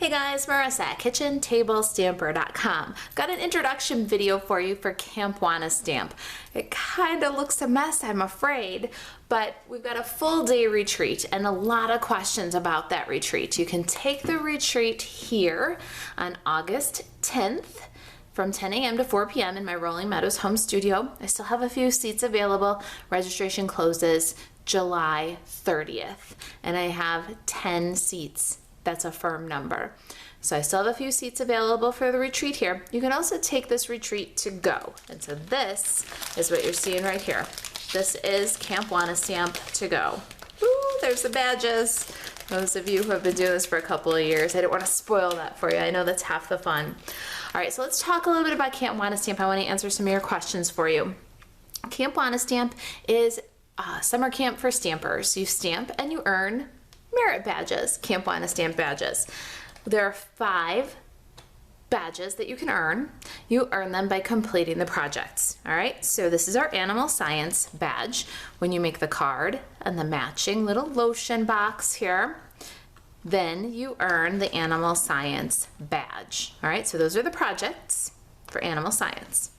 Hey guys, Marissa at KitchenTableStamper.com. Got an introduction video for you for Camp Wanna Stamp. It kind of looks a mess, I'm afraid, but we've got a full day retreat and a lot of questions about that retreat. You can take the retreat here on August 10th from 10 a.m. to 4 p.m. in my Rolling Meadows home studio. I still have a few seats available. Registration closes July 30th, and I have 10 seats. That's a firm number. So I still have a few seats available for the retreat here. You can also take this retreat to go. And so this is what you're seeing right here. This is Camp Wanna Stamp to go. Ooh, there's the badges. Those of you who have been doing this for a couple of years, I didn't want to spoil that for you. I know that's half the fun. All right, so let's talk a little bit about Camp Wanna Stamp. I want to answer some of your questions for you. Camp Wanna Stamp is a summer camp for stampers. You stamp and you earn merit badges, Camp Wanna Stamp badges. There are 5 badges that you can earn. You earn them by completing the projects. All right, so this is our animal science badge. When you make the card and the matching little lotion box here, then you earn the animal science badge. All right, so those are the projects for animal science.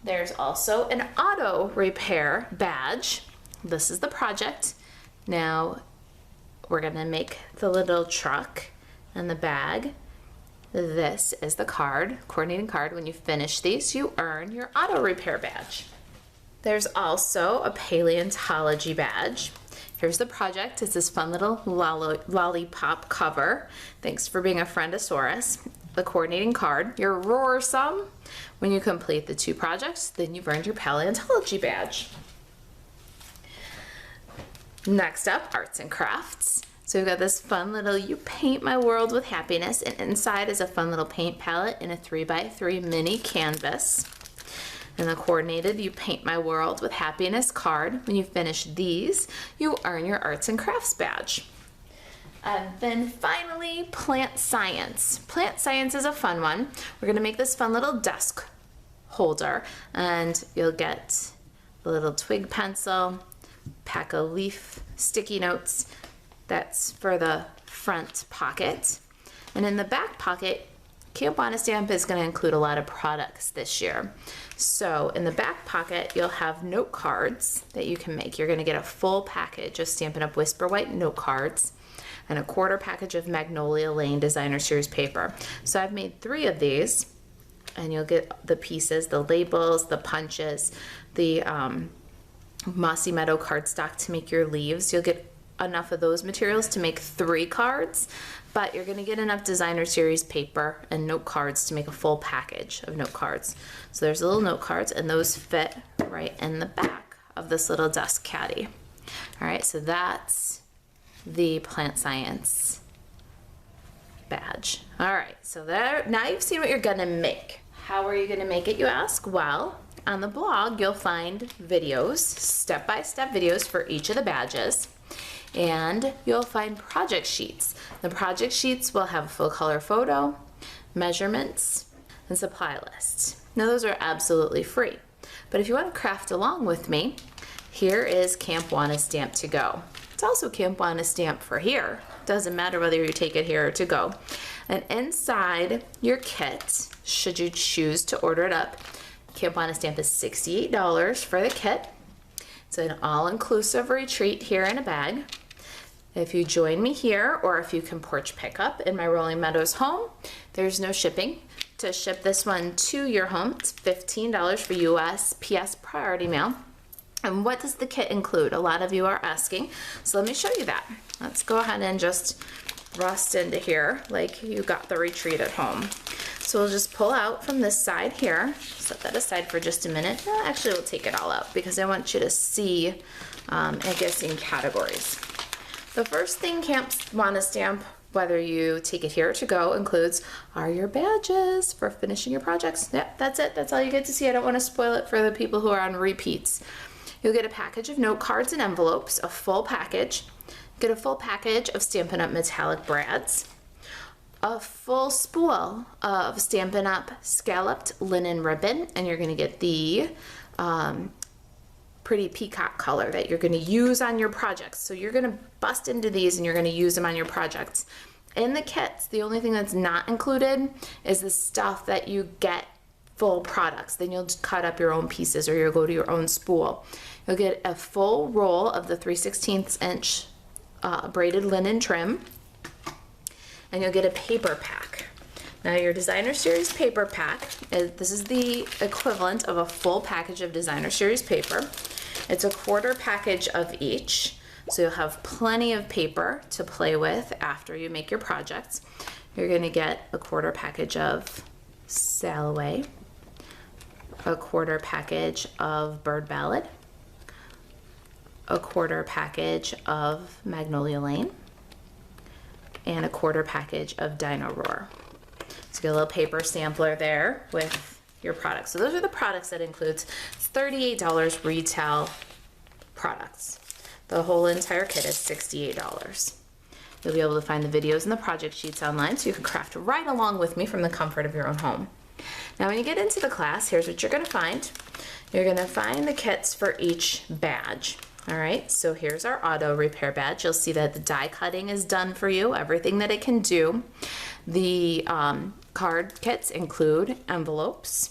There's also an auto repair badge. This is the project. Now we're gonna make the little truck and the bag. This is the card, coordinating card. When you finish these, you earn your auto repair badge. There's also a paleontology badge. Here's the project. It's this fun little lollipop cover. Thanks for being a friendosaurus. The coordinating card. You're roarsome. When you complete the 2 projects, then you've earned your paleontology badge. Next up, arts and crafts. So we've got this fun little You Paint My World with Happiness, and inside is a fun little paint palette in a 3x3 mini canvas. And the coordinated You Paint My World with Happiness card. When you finish these, you earn your arts and crafts badge. And then finally, plant science. Plant science is a fun one. We're gonna make this fun little desk holder, and you'll get the little twig pencil, pack of leaf sticky notes. That's for the front pocket. And in the back pocket, Camp Wanna Stamp is going to include a lot of products this year. So in the back pocket, you'll have note cards that you can make. You're going to get a full package of Stampin' Up! Whisper White note cards and a quarter package of Magnolia Lane Designer Series paper. So I've made 3 of these, and you'll get the pieces, the labels, the punches, the Mossy Meadow cardstock to make your leaves. You'll get enough of those materials to make 3 cards, but you're gonna get enough designer series paper and note cards to make a full package of note cards. So there's little note cards, and those fit right in the back of this little desk caddy. All right, so that's the plant science badge. All right, so there, now you've seen what you're gonna make. How are you gonna make it, you ask? Well, on the blog, you'll find videos, step-by-step videos for each of the badges, and you'll find project sheets. The project sheets will have a full color photo, measurements, and supply lists. Now those are absolutely free, but if you want to craft along with me, here is Camp Wanna Stamp to go. It's also Camp Wanna Stamp for here. Doesn't matter whether you take it here or to go. And inside your kit, should you choose to order it up, Camp Wanna Stamp is $68 for the kit. It's an all-inclusive retreat here in a bag. If you join me here, or if you can porch pick up in my Rolling Meadows home, there's no shipping. To ship this one to your home, it's $15 for USPS priority mail. And what does the kit include? A lot of you are asking, so let me show you that. Let's go ahead and just rust into here like you got the retreat at home. So we'll just pull out from this side here. Set that aside for just a minute. Well, actually, we'll take it all out because I want you to see, I guess, in categories. The first thing Camp Wanna Stamp, whether you take it here or to go, includes are your badges for finishing your projects. Yep, that's it. That's all you get to see. I don't want to spoil it for the people who are on repeats. You'll get a package of note cards and envelopes, a full package. Get a full package of Stampin' Up! Metallic brads, a full spool of Stampin' Up! Scalloped linen ribbon, and you're gonna get the pretty peacock color that you're gonna use on your projects. So you're gonna bust into these and you're gonna use them on your projects. In the kits, the only thing that's not included is the stuff that you get full products. Then you'll just cut up your own pieces or you'll go to your own spool. You'll get a full roll of the 3/16 inch braided linen trim, and you'll get a paper pack. Now your Designer Series paper pack, this is the equivalent of a full package of Designer Series paper. It's a quarter package of each, so you'll have plenty of paper to play with after you make your projects. You're going to get a quarter package of Salaway, a quarter package of Bird Ballad, a quarter package of Magnolia Lane, and a quarter package of Dino Roar. So get a little paper sampler there with your products. So those are the products that includes. It's $38 retail products. The whole entire kit is $68. You'll be able to find the videos and the project sheets online so you can craft right along with me from the comfort of your own home. Now when you get into the class, here's what you're going to find. You're going to find the kits for each badge. All right, so here's our auto repair badge. You'll see that the die cutting is done for you, everything that it can do. The card kits include envelopes.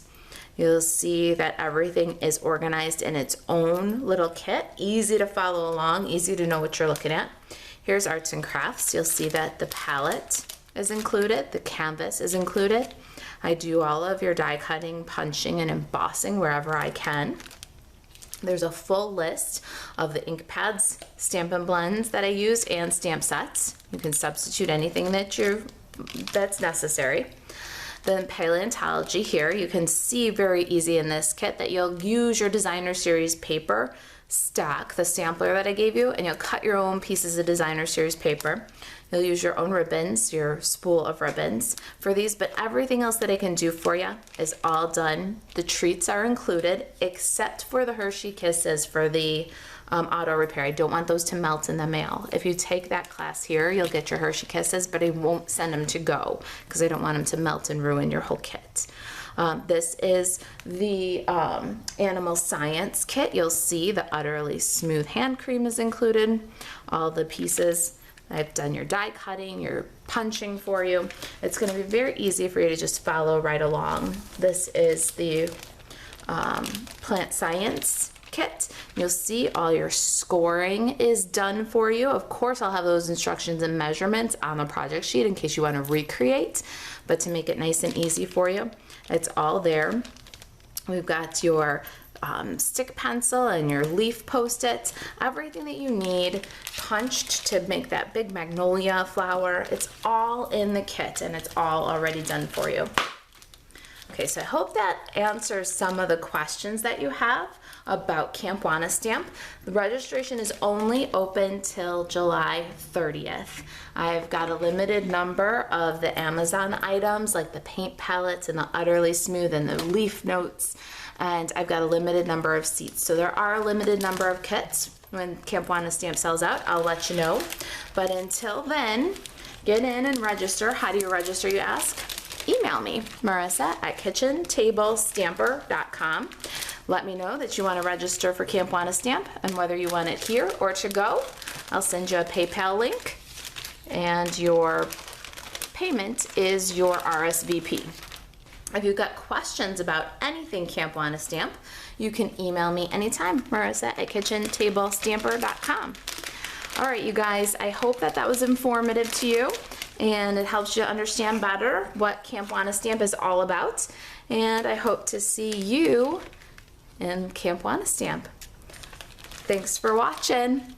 You'll see that everything is organized in its own little kit. Easy to follow along, easy to know what you're looking at. Here's arts and crafts. You'll see that the palette is included, the canvas is included. I do all of your die cutting, punching, and embossing wherever I can. There's a full list of the ink pads, Stampin' Blends that I use, and stamp sets. You can substitute anything that's necessary. The paleontology here, you can see very easy in this kit that you'll use your Designer Series paper stack, the sampler that I gave you, and you'll cut your own pieces of Designer Series paper. You'll use your own ribbons, your spool of ribbons for these, but everything else that I can do for you is all done. The treats are included, except for the Hershey Kisses for the auto repair. I don't want those to melt in the mail. If you take that class here, you'll get your Hershey Kisses, but I won't send them to go because I don't want them to melt and ruin your whole kit. This is the Animal Science kit. You'll see the Utterly Smooth hand cream is included. All the pieces. I've done your die cutting, your punching for you. It's going to be very easy for you to just follow right along. This is the Plant Science kit. You'll see all your scoring is done for you. Of course, I'll have those instructions and measurements on the project sheet in case you want to recreate, but to make it nice and easy for you, it's all there. We've got your stick pencil and your leaf post-its, everything that you need punched to make that big magnolia flower. It's all in the kit and it's all already done for you. Okay, so I hope that answers some of the questions that you have about Camp Wanna Stamp. The registration is only open till July 30th. I've got a limited number of the Amazon items like the paint palettes and the Utterly Smooth and the leaf notes, and I've got a limited number of seats. So there are a limited number of kits. When Camp Wanna Stamp sells out, I'll let you know. But until then, get in and register. How do you register, you ask? Email me, marisa@kitchentablestamper.com. Let me know that you want to register for Camp Wanna Stamp and whether you want it here or to go. I'll send you a PayPal link and your payment is your RSVP. If you've got questions about anything Camp Wanna Stamp, you can email me anytime, marisa@kitchentablestamper.com. All right, you guys, I hope that was informative to you and it helps you understand better what Camp Wanna Stamp is all about. And I hope to see you in Camp Wanna Stamp. Thanks for watching.